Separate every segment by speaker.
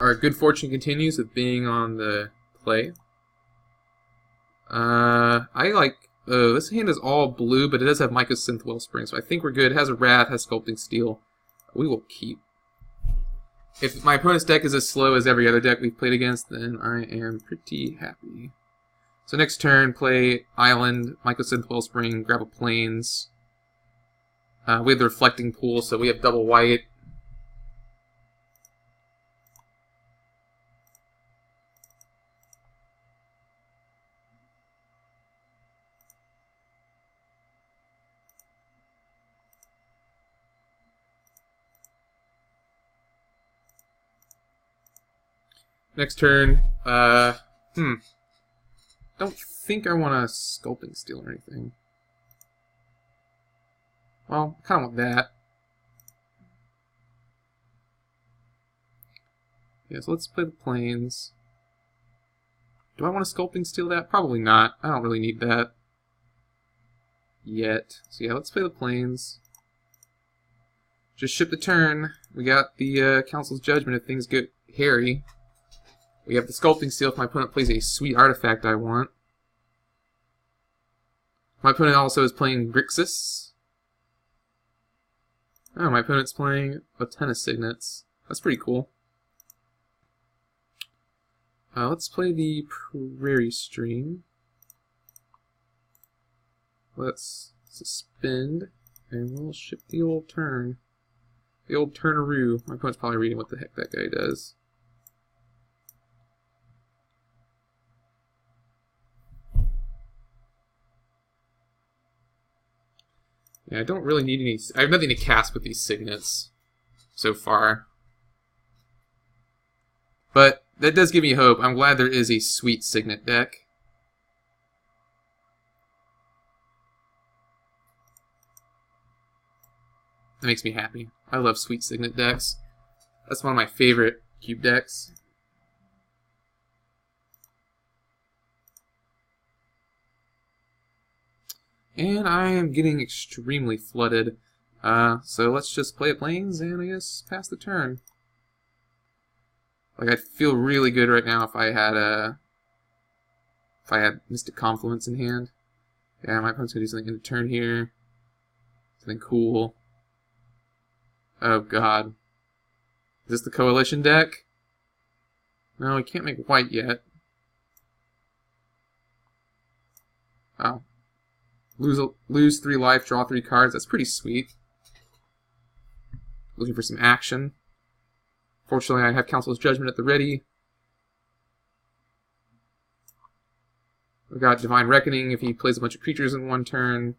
Speaker 1: Our good fortune continues with being on the play. I like... this hand is all blue, but it does have Mycosynth Wellspring, so I think we're good. It has a Wrath, has Sculpting Steel. We will keep. If my opponent's deck is as slow as every other deck we've played against, then I am pretty happy. So next turn, play Island, Mycosynth Wellspring, grab a Plains. We have the Reflecting Pool, so we have double white. Next turn, don't think I want a Sculpting Steel or anything. Well, I kind of want that. Yeah, so let's play the Plains. Do I want to Sculpting Steel that? Probably not. I don't really need that yet. So yeah, let's play the Plains. Just ship the turn. We got the Council's Judgment if things get hairy. We have the Sculpting Steel if my opponent plays a sweet artifact I want. My opponent also is playing Grixis. Oh, my opponent's playing a ton of Signets. That's pretty cool. Let's play the Prairie Stream. Let's suspend, and we'll ship the old turn. The old Turnaroo. My opponent's probably reading what the heck that guy does. Yeah, I don't really need any... I have nothing to cast with these Signets so far. But that does give me hope. I'm glad there is a sweet Signet deck. That makes me happy. I love sweet Signet decks. That's one of my favorite cube decks. And I am getting extremely flooded. So let's just play a Plains and I guess pass the turn. Like, I'd feel really good right now if I had Mystic Confluence in hand. Yeah, my opponent's gonna do something in the turn here. Something cool. Oh god. Is this the Coalition deck? No, we can't make white yet. Oh. Lose 3 life, draw 3 cards. That's pretty sweet. Looking for some action. Fortunately, I have Council's Judgment at the ready. We've got Divine Reckoning if he plays a bunch of creatures in one turn.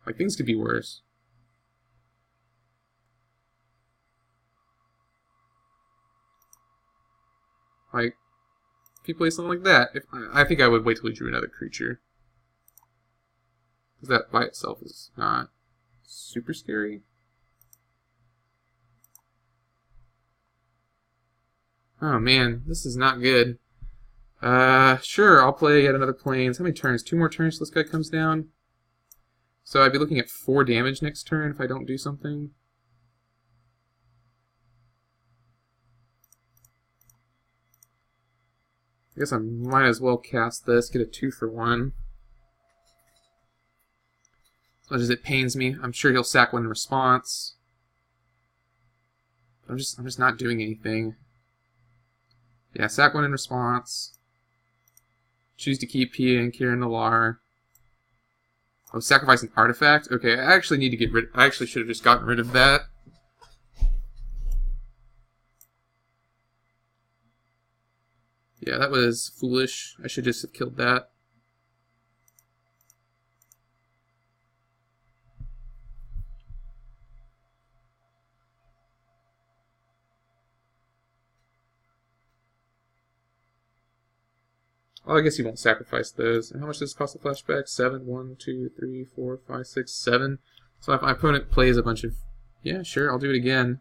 Speaker 1: Like, things could be worse. Like, if he plays something like that, I think I would wait till he drew another creature. Because that by itself is not super scary. Oh man, this is not good. Sure, I'll play yet another Plains. How many turns? 2 more turns till this guy comes down? So I'd be looking at 4 damage next turn if I don't do something. I guess I might as well cast this, get a 2 for 1. As much as it pains me, I'm sure he'll sack 1 in response. But I'm just not doing anything. Yeah, sack 1 in response. Choose to keep Pia and Kieran Nalar. Oh, sacrifice an artifact? Okay, I actually need to get rid... I actually should have just gotten rid of that. Yeah, that was foolish. I should just have killed that. Well, I guess he won't sacrifice those. And how much does this cost a flashback? 7, 1, 2, 3, 4, 5, 6, 7. So if my opponent plays a bunch of... Yeah, sure, I'll do it again.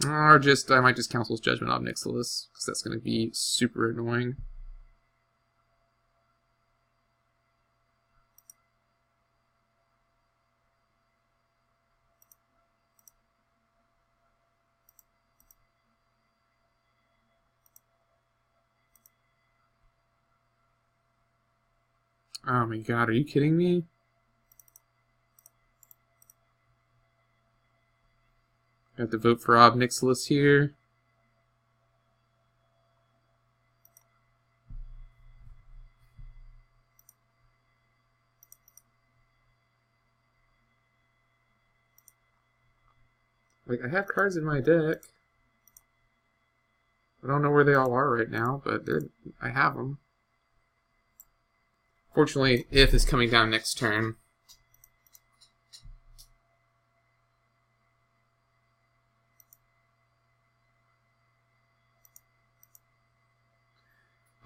Speaker 1: Or just, I might just Council's Judgment on Nixilis, because that's going to be super annoying. Oh my god, are you kidding me? Got to vote for Ob Nixilis here. Like, I have cards in my deck. I don't know where they all are right now, but I have them. Fortunately, If is coming down next turn.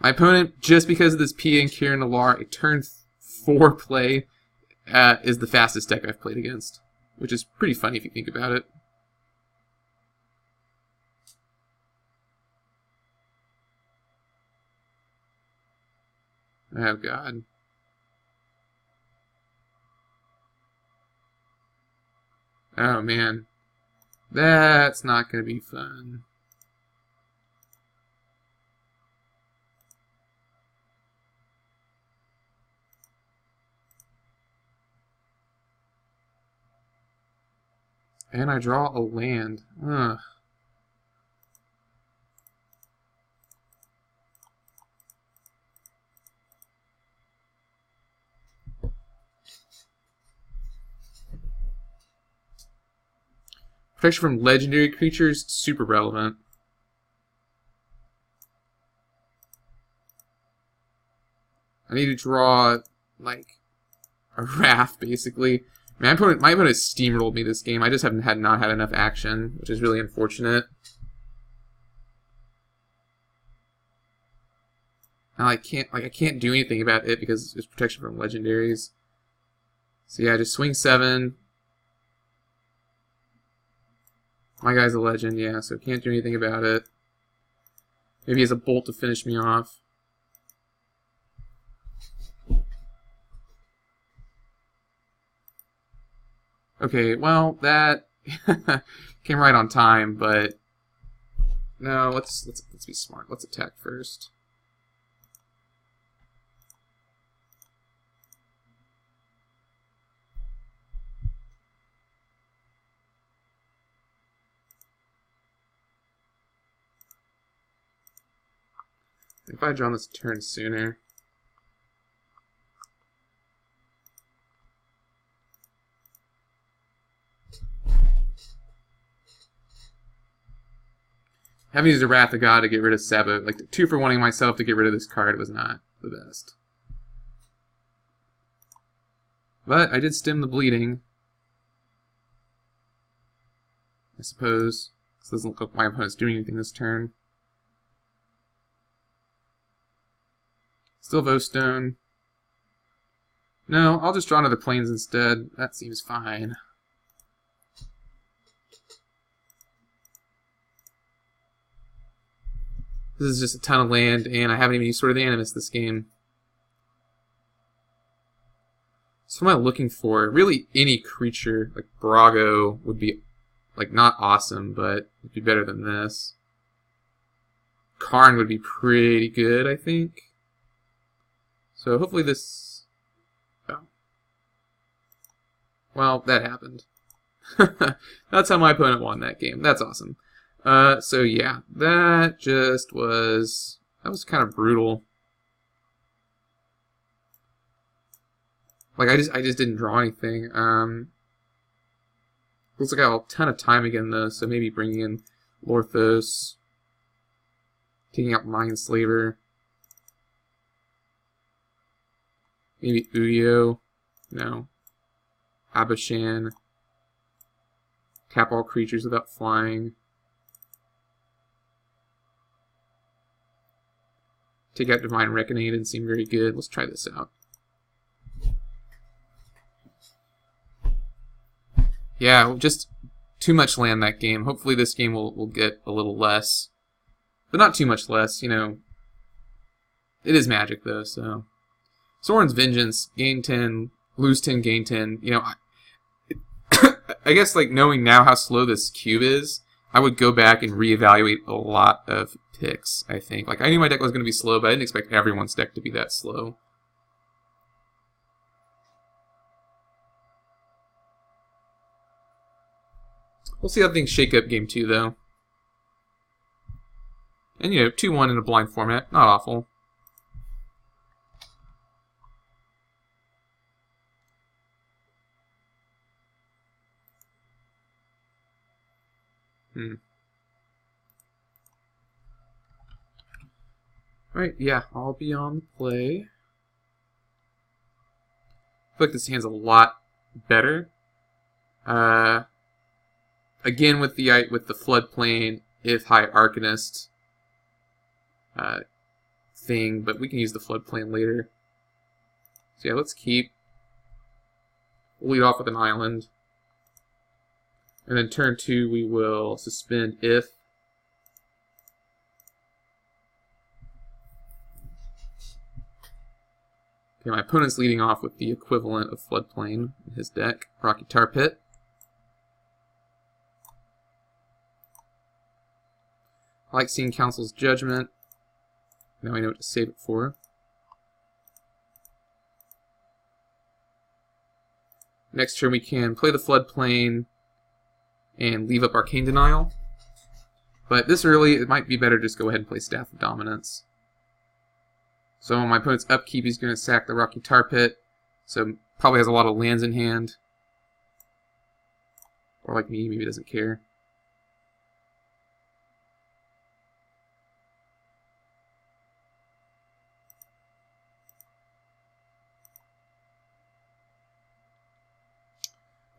Speaker 1: My opponent, just because of this P and Kieran Alar, a turn 4 play, is the fastest deck I've played against. Which is pretty funny if you think about it. Oh god. Oh man. That's not going to be fun. And I draw a land. Ugh. Protection from legendary creatures, super relevant. I need to draw, like, a Wrath, basically. My opponent steamrolled me this game. I just haven't not had enough action, which is really unfortunate. Now I can't do anything about it because there's protection from legendaries. So yeah, just swing 7. My guy's a legend, yeah, so can't do anything about it. Maybe he has a bolt to finish me off. Okay, well, that came right on time, but no, let's be smart. Let's attack first. If I had drawn this turn sooner. Having used a Wrath of God to get rid of Seba, like 2 for wanting myself to get rid of this card was not the best. But I did stem the bleeding. I suppose. This doesn't look like my opponent's doing anything this turn. Still Vostone. No, I'll just draw another Plains instead. That seems fine. This is just a ton of land, and I haven't even used Sword of the Animus this game. So what am I looking for? Really, any creature, like Brago, would be, like, not awesome, but would be better than this. Karn would be pretty good, I think. So hopefully this... Oh. Well, that happened. That's how my opponent won that game. That's awesome. So yeah, that was kind of brutal. Like I just didn't draw anything. Looks like I have a ton of time again though, so maybe bringing in Lorthos, taking out Mindslaver, maybe Uyo, no, Abashan, tap all creatures without flying. Take out Divine Reckoning, it didn't seem very good. Let's try this out. Yeah, just too much land that game. Hopefully this game will get a little less. But not too much less, you know. It is Magic, though, so... Sorin's Vengeance, gain 10, lose 10, gain 10. You know, I guess, like, knowing now how slow this cube is, I would go back and reevaluate a lot of picks, I think. Like, I knew my deck was going to be slow, but I didn't expect everyone's deck to be that slow. We'll see how things shake up game 2, though. And, 2-1 in a blind format. Not awful. Right, yeah, I'll be on the play. I feel like this hand's a lot better. Again with the floodplain, if high Arcanist thing, but we can use the floodplain later. So yeah, let's keep. We'll lead off with an island. And then turn 2 we will suspend if. Okay, my opponent's leading off with the equivalent of floodplain in his deck, Rocky Tar Pit. I like seeing Council's Judgment. Now I know what to save it for. Next turn we can play the floodplain and leave up Arcane Denial. But this early, it might be better just go ahead and play Staff of Dominance. So on my opponent's upkeep, he's going to sack the Rocky Tar Pit. So probably has a lot of lands in hand. Or like me, maybe doesn't care.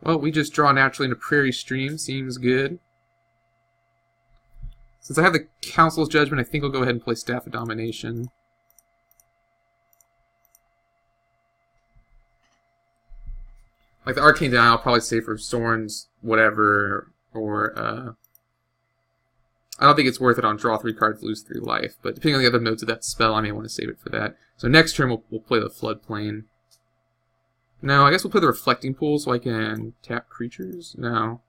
Speaker 1: Well, we just draw naturally into Prairie Stream. Seems good. Since I have the Council's Judgment, I think I'll go ahead and play Staff of Domination. Like the Arcane Denial, I'll probably save for Sorin's whatever, or I don't think it's worth it on draw 3 cards, lose 3 life. But depending on the other modes of that spell, I may want to save it for that. So next turn we'll play the Floodplain. No, I guess we'll play the Reflecting Pool so I can tap creatures? No.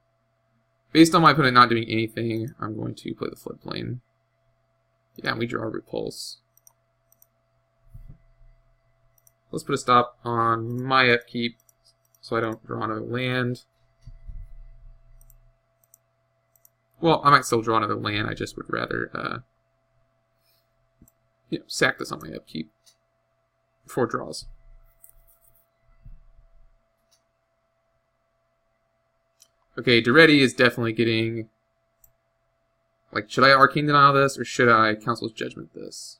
Speaker 1: Based on my opponent not doing anything, I'm going to play the Floodplain. Yeah, and we draw a Repulse. Let's put a stop on my upkeep so I don't draw another land. Well, I might still draw another land, I just would rather sack this on my upkeep. 4 draws. Okay, Duretti is definitely getting... Like, should I Arcane Denial this, or should I Council's Judgment this?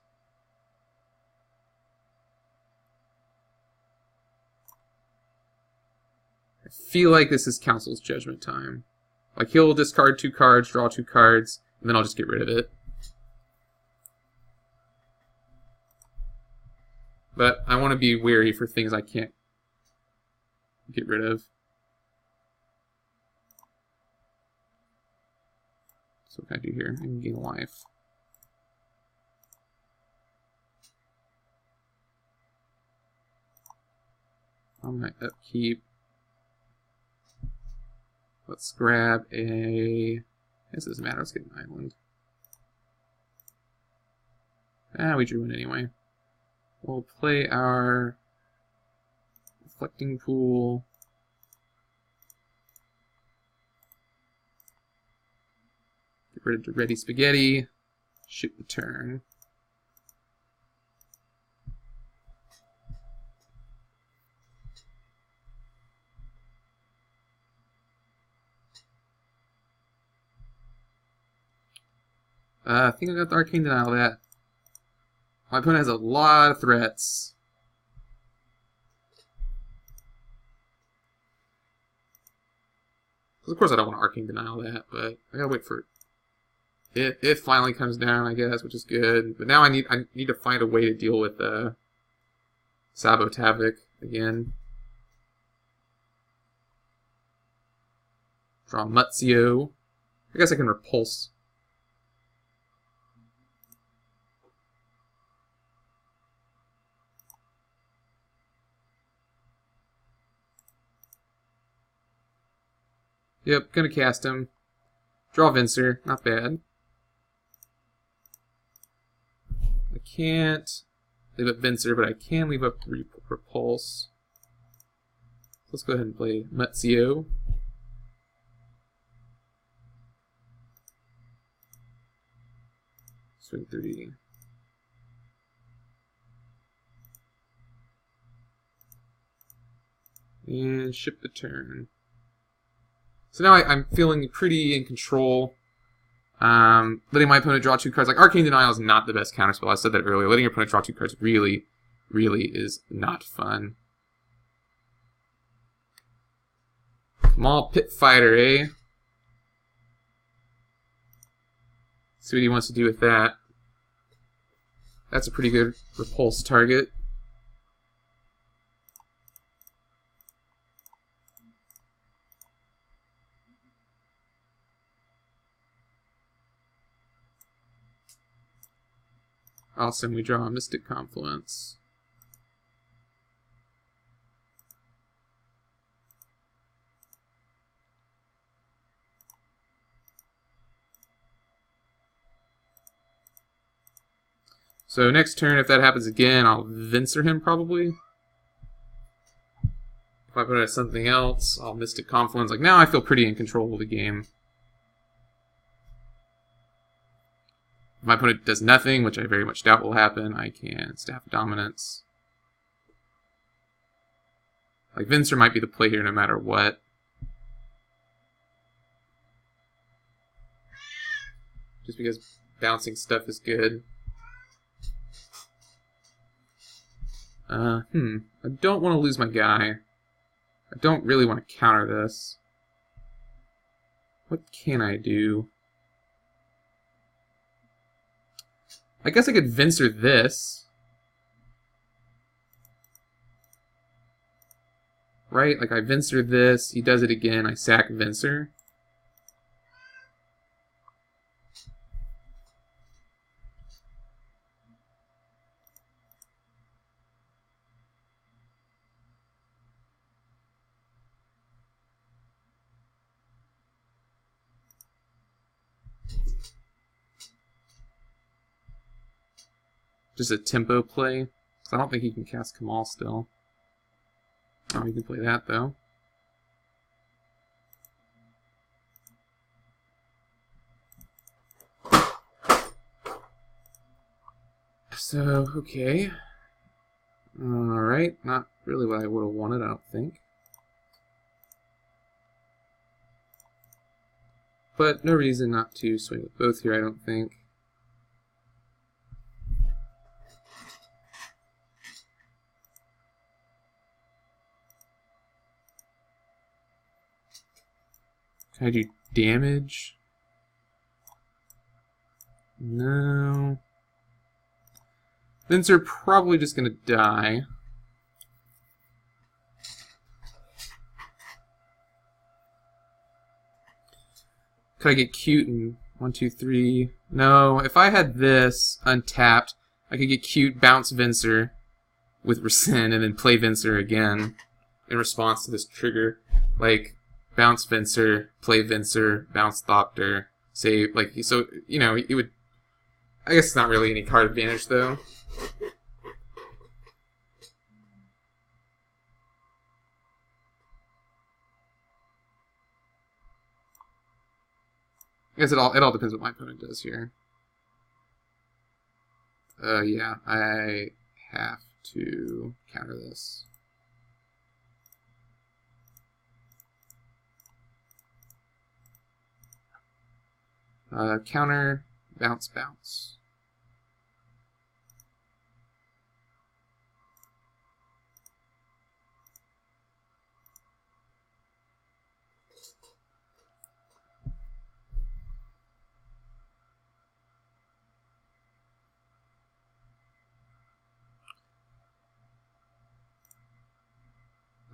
Speaker 1: I feel like this is Council's Judgment time. Like, he'll discard 2 cards, draw 2 cards, and then I'll just get rid of it. But I want to be wary for things I can't get rid of. So what can I do here? I can gain life. On my upkeep, let's grab a... This doesn't matter, let's get an island. We drew one anyway. We'll play our Reflecting Pool. Get rid of the Ready Spaghetti. Shoot the turn. I think I got the Arcane Denial of that. My opponent has a lot of threats. Of course I don't want to Arcane Denial that, but I gotta wait for it. It finally comes down, I guess, which is good. But now I need to find a way to deal with Sabo Tavik again. Draw Mutzio. I guess I can Repulse. Yep, gonna cast him. Draw Vincer, not bad. I can't leave up Vincer, but I can leave up Repulse. Let's go ahead and play Mutzio. Swing 3. And ship the turn. So now I'm feeling pretty in control. Letting my opponent draw 2 cards. Like, Arcane Denial is not the best counterspell. I said that earlier. Letting your opponent draw 2 cards really, really is not fun. Small Pit Fighter, eh? See what he wants to do with that. That's a pretty good repulse target. Awesome, we draw a Mystic Confluence. So next turn, if that happens again, I'll Vincer him probably. If I put it as something else, I'll Mystic Confluence. Like, now I feel pretty in control of the game. If my opponent does nothing, which I very much doubt will happen, I can Staff of Dominance. Like, Vincer might be the play here no matter what. Just because bouncing stuff is good. I don't want to lose my guy. I don't really want to counter this. What can I do? I guess I could Vincer this. Right? Like, I Vincer this, he does it again, I sack Vincer. Just a tempo play. Because I don't think he can cast Kamal still. Oh, he can play that, though. So, okay. Alright, not really what I would have wanted, I don't think. But no reason not to swing with both here, I don't think. Can I do damage? No. Vincer probably just gonna die. Could I get cute and 1, 2, 3? No, if I had this untapped, I could get cute, bounce Vincer with Rescind, and then play Vincer again in response to this trigger. Like, bounce Vincer, play Vincer, bounce Thopter, save, like, so, you know, it would, I guess it's not really any card advantage, though. I guess it all depends what my opponent does here. Yeah, I have to counter this. Counter, bounce, bounce.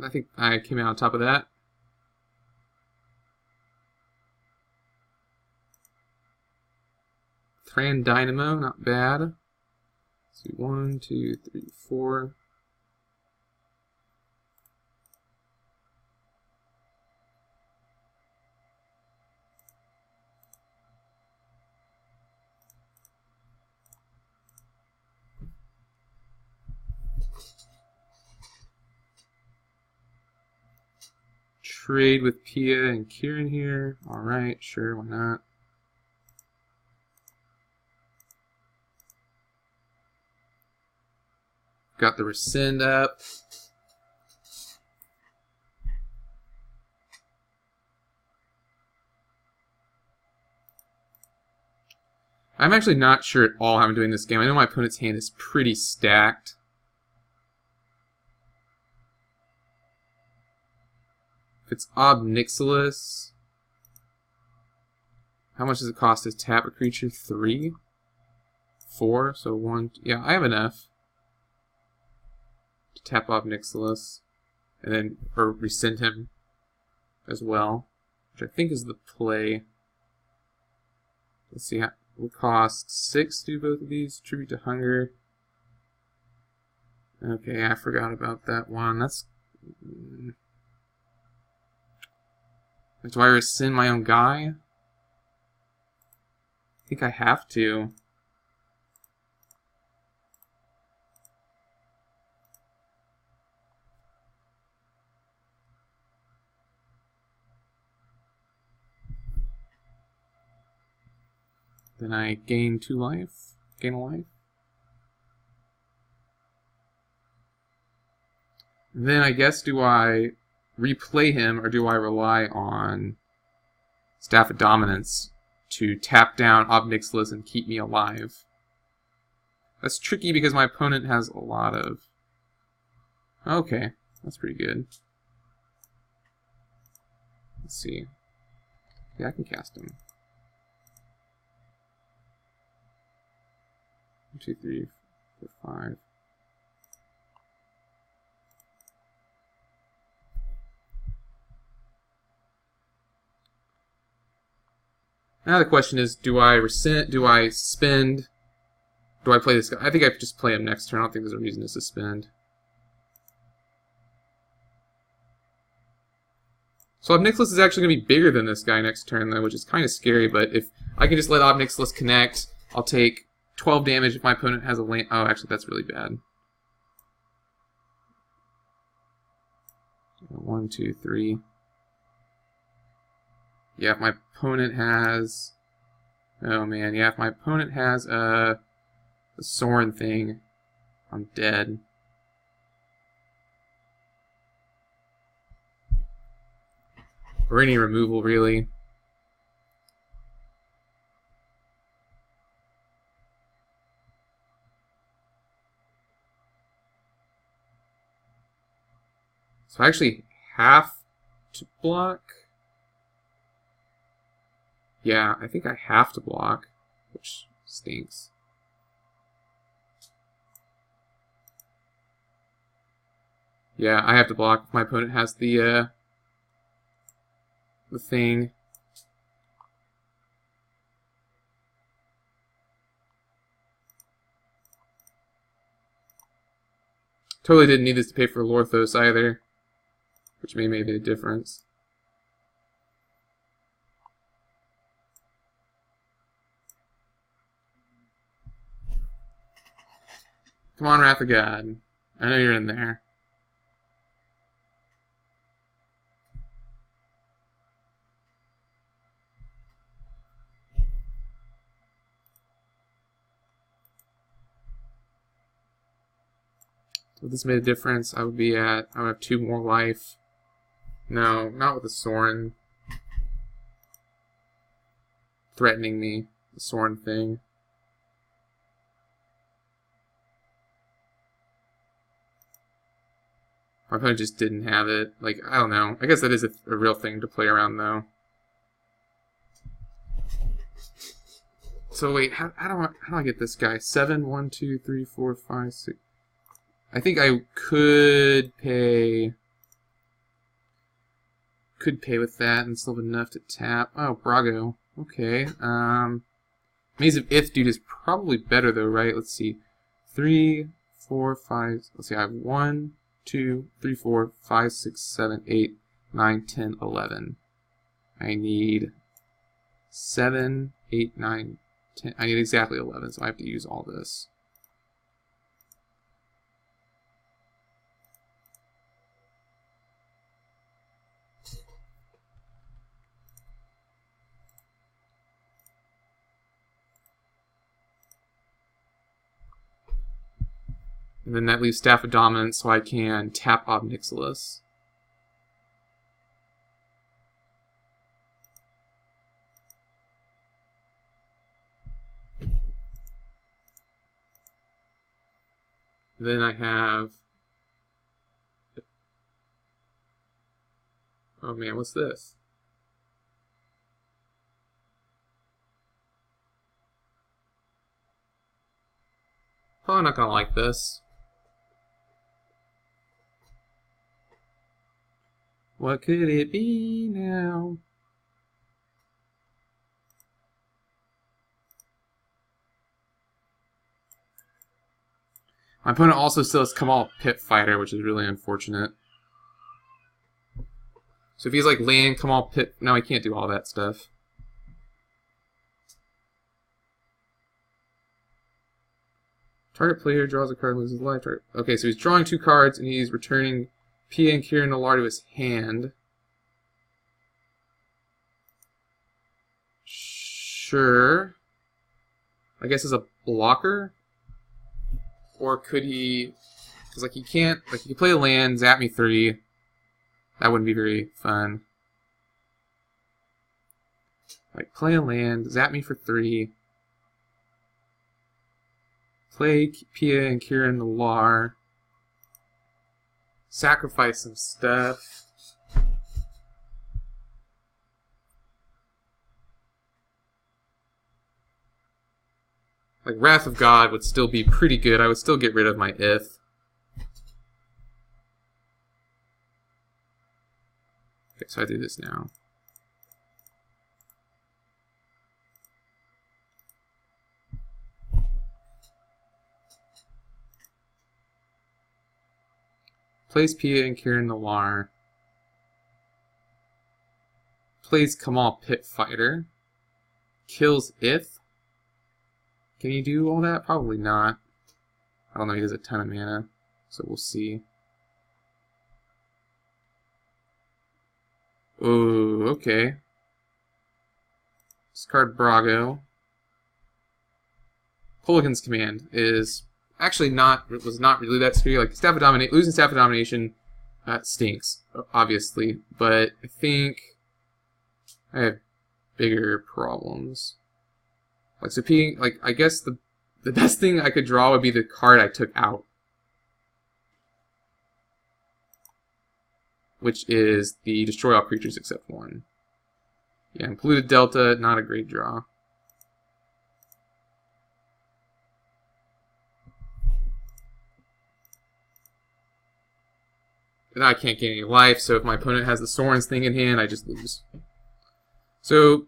Speaker 1: I think I came out on top of that. Thran Dynamo, not bad. Let's see, 1, 2, 3, 4. Trade with Pia and Kieran here. Alright, sure, why not? Got the rescind up. I'm actually not sure at all how I'm doing this game. I know my opponent's hand is pretty stacked. If it's Ob Nixilis, how much does it cost to tap a creature? 3? 4? So 1... Yeah, I have enough to tap Ob Nixilis. And then, or rescind him as well. Which I think is the play. Let's see, how it will cost 6 to do both of these. Tribute to Hunger. Okay, I forgot about that one. That's... Do I rescind my own guy? I think I have to. Then I gain 2 life. Gain a life. Then I guess, do I replay him, or do I rely on Staff of Dominance to tap down Ob Nixilis and keep me alive? That's tricky because my opponent has a lot of... Okay, that's pretty good. Let's see. Yeah, I can cast him. 1, 2, 3, 4, 5. Now the question is, do I rescind, do I spend, do I play this guy? I think I just play him next turn. I don't think there's a reason to suspend. So Ob Nixilis is actually going to be bigger than this guy next turn, though, which is kind of scary, but if I can just let Ob Nixilis connect, I'll take 12 damage if my opponent has a land. Oh, actually, that's really bad. 1, 2, 3. Yeah, if my opponent has... Oh, man. Yeah, if my opponent has the Sorin thing, I'm dead. Or any removal, really. So I actually have to block. Yeah, I think I have to block, which stinks. Yeah, I have to block if my opponent has the thing. Totally didn't need this to pay for Lorthos either, which may make a difference. Come on, Wrath of God. I know you're in there. So if this made a difference, I would have 2 more life. No, not with the Sorin threatening me. The Sorin thing. My opponent just didn't have it. Like, I don't know. I guess that is a real thing to play around, though. So wait, how do I get this guy? 7, 1, 2, 3, 4, 5, 6. I think I could pay with that and still have enough to tap. Oh, Brago. Okay. Maze of Ith, dude, is probably better though, right? Let's see. 3, 4, 5. Let's see. I have 1, 2, 3, 4, 5, 6, 7, 8, 9, 10, 11. I need 7, 8, 9, 10. I need exactly 11, so I have to use all this. And then that leaves Staff of Dominance, so I can tap Ob Nixilis. Then I have... Oh man, what's this? Probably not gonna like this. What could it be now? My opponent also still has Kamal Pit Fighter, which is really unfortunate. So if he's like land, Kamal Pit... No, he can't do all that stuff. Target player draws a card and loses life. Okay, so he's drawing 2 cards, and he's returning Pia and Kieran Nalar to his hand. Sure. I guess as a blocker? Or could he... Because, like, he can't... Like, he could play a land, zap me 3. That wouldn't be very fun. Like, play a land, zap me for 3. Play Pia and Kieran Nalar. Sacrifice some stuff. Like, Wrath of God would still be pretty good. I would still get rid of my Ith. Okay, so I do this now. Plays Pia and Kieran Nalar. Plays Kamal Pit Fighter. Kills Ith. Can he do all that? Probably not. I don't know, he has a ton of mana, so we'll see. Oh, okay. Discard Brago. Pelican's Command is actually was not really that scary. Like Staff of Domination, losing Staff of Domination stinks, obviously, but I think I have bigger problems. Like, so like, I guess the best thing I could draw would be the card I took out, which is the Destroy All Creatures Except One. Yeah, and Polluted Delta, not a great draw. And I can't gain any life, so if my opponent has the Sorin's thing in hand, I just lose. So,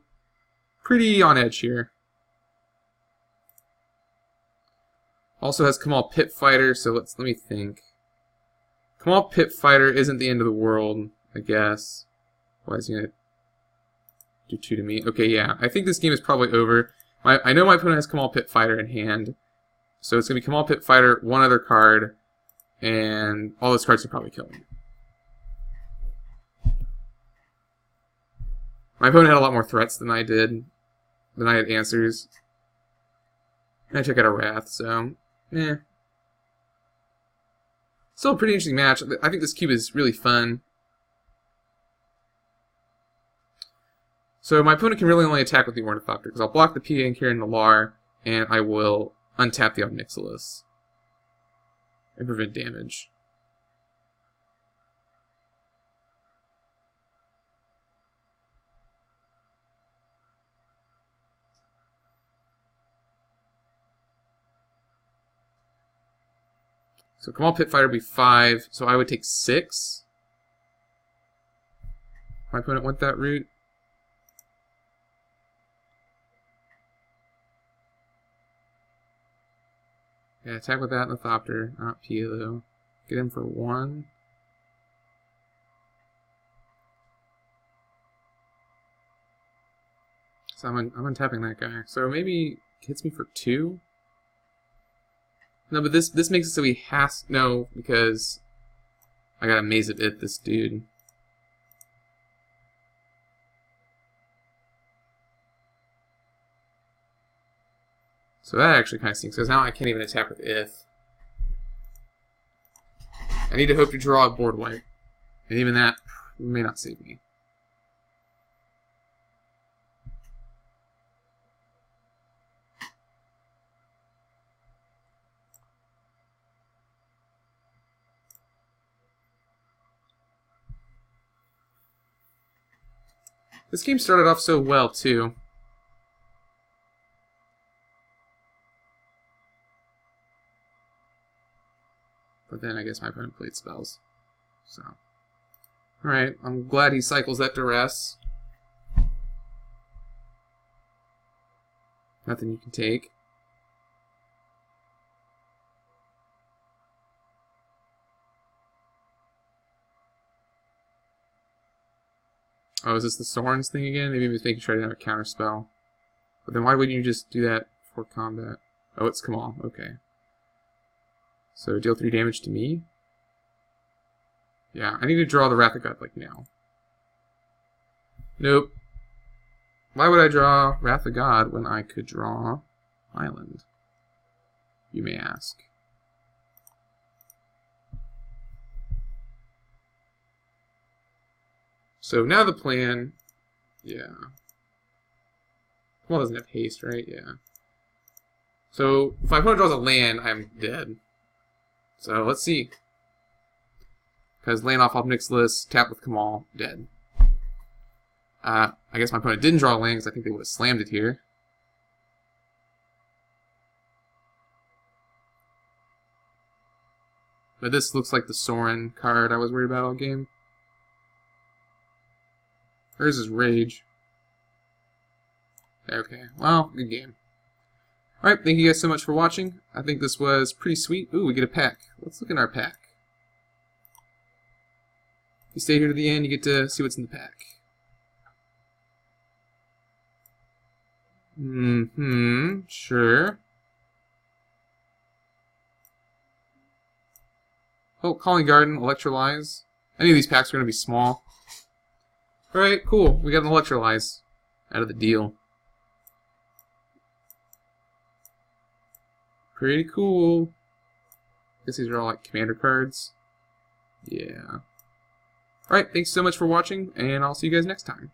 Speaker 1: pretty on edge here. Also has Kamal Pit Fighter, so let me think. Kamal Pit Fighter isn't the end of the world, I guess. Why is he gonna do 2 to me? Okay, yeah. I think this game is probably over. I know my opponent has Kamal Pit Fighter in hand. So it's gonna be Kamal Pit Fighter, 1 other card, and all those cards will probably kill me. My opponent had a lot more threats than I did. Than I had answers. And I took out a Wrath, so still a pretty interesting match. I think this cube is really fun. So my opponent can really only attack with the Ornithopter, because I'll block the Pia and Kieran Nalar, and I will untap the Ob Nixilis and prevent damage. So Kamal Pit Fighter would be 5, so I would take 6. My opponent went that route. Yeah, attack with that Ornithopter, not Pia though. Get him for 1. So I'm untapping that guy. So maybe hits me for 2. No, but this makes it so he has... No, because I got a Maze of It, this dude. So that actually kind of stinks, because now I can't even attack with Ith. I need to hope to draw a board wipe. And even that may not save me. This game started off so well, too. But then I guess my opponent played spells. So. Alright, I'm glad he cycles that duress. Nothing you can take. Oh, is this the Soren's thing again? Maybe he was making sure I didn't have a counter spell. But then why wouldn't you just do that for combat? Oh, it's Kamal. Okay. So deal 3 damage to me? Yeah, I need to draw the Wrath of God, like, now. Nope. Why would I draw Wrath of God when I could draw Island? You may ask. So now the plan... Yeah. Well, doesn't have haste, right? Yeah. So, if my opponent draws a land, I'm dead. So, let's see. Because land off Nicholas, tap with Kamal, dead. I guess my opponent didn't draw a land because I think they would have slammed it here. But this looks like the Soren card I was worried about all game. Where's his Rage? Okay, well, good game. Alright, thank you guys so much for watching. I think this was pretty sweet. Ooh, we get a pack. Let's look in our pack. If you stay here to the end, you get to see what's in the pack. Sure. Oh, Calling Garden, Electrolyze. Any of these packs are going to be small. Alright, cool. We got an Electrolyze out of the deal. Pretty cool. Guess these are all like commander cards. Yeah. Alright, thanks so much for watching, and I'll see you guys next time.